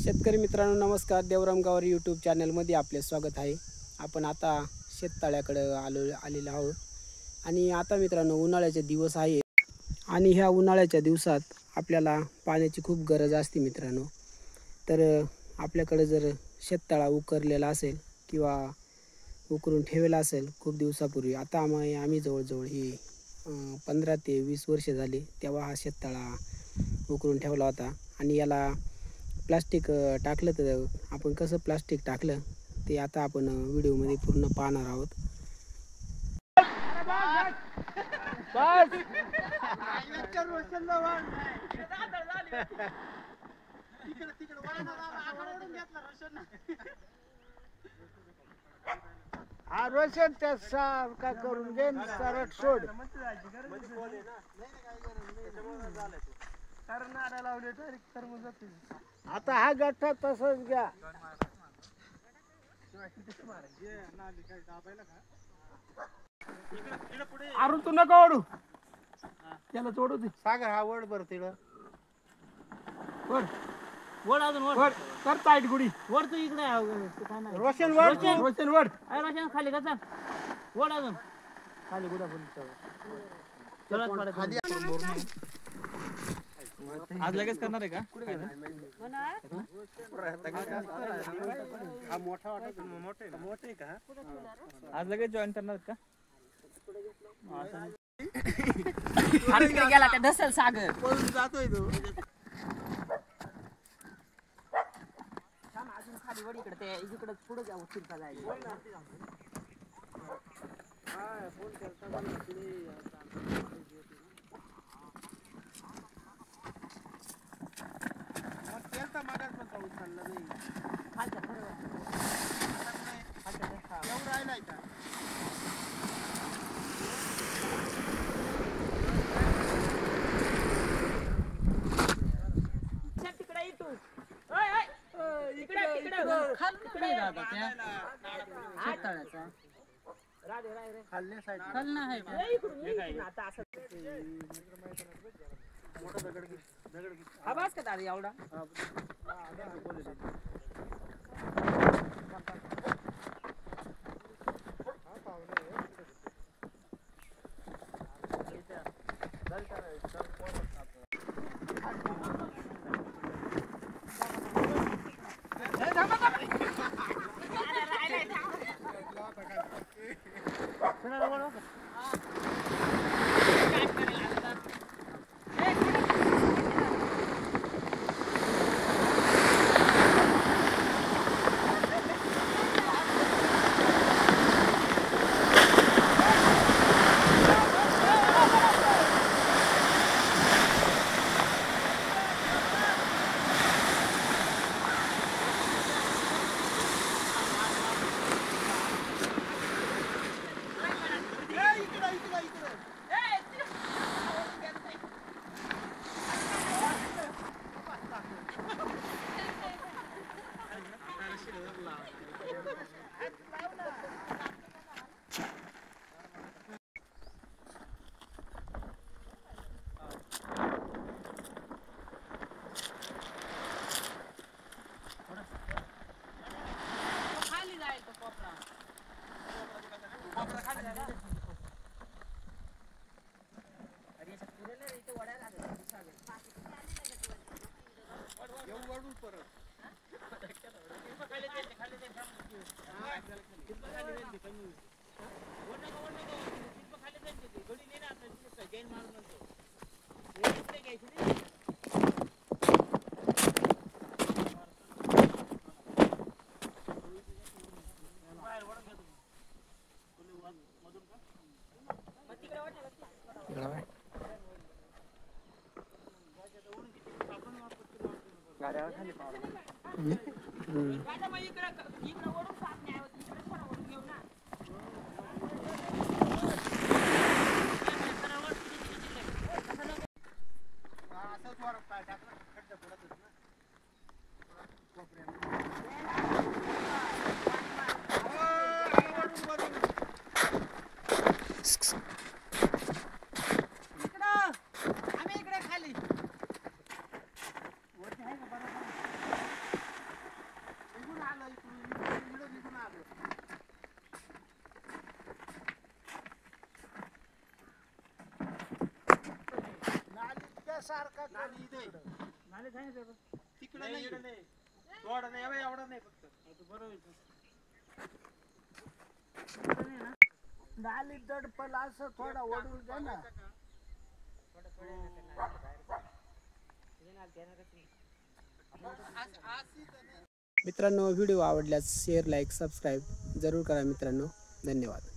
शेतकरी मित्रांनो नमस्कार. देवराम गावरी यूट्यूब चॅनलमध्ये आपले स्वागत आहे. आपण आता शेततळ्याकडे आलेलो आहोत आणि आता मित्रांनो उन्हाळ्याचे दिवस आहे आणि ह्या उन्हाळ्याच्या दिवसात आपल्याला पाण्याची खूप गरज असते मित्रांनो. तर आपल्याकडे जर शेततळा उकरलेला असेल किंवा उकरून ठेवलेला असेल खूप दिवसापूर्वी, आता आम्ही जवळजवळ ही 15 ते 20 वर्ष झाली तेव्हा हा शेततळा उकरून ठेवला होता आणि याला प्लास्टिक टाकलं. तर आपण कसं प्लास्टिक टाकलं ते आता आपण व्हिडिओमध्ये पूर्ण पाहणार आहोत. हा रोशन त्या सारखा करून घे सरट सोड. आता हा गठ्ठा तसंच घ्या. अरुण तू नको ओढू, त्याला सोडू दे. सागर हा वड बर तिड वड वड अजून वड कर टाईट गुडी वर तू इकडे रोशन वड रोशन वड रोशन खाली का चाल वर अजून खाली गुडा आज लगेच करणार आहे का? हा मोठा मोठे का आज लगेच जॉईन करणार का? गेला का ढसल सागर पळून जातोय तो. अजून खाली वड इकडे ते इकडे पुढे जाऊ फिरता जायला. आवाज का दादा एवढा सारखा कर इकडं. नाले सांगितलं का? तू बरोबर आहे. नाली दडपल असं थोडा वडून घ्या ना. मित्रांनो व्हिडिओ आवडल्यास शेअर लाईक सबस्क्राईब जरूर करा मित्रांनो. धन्यवाद.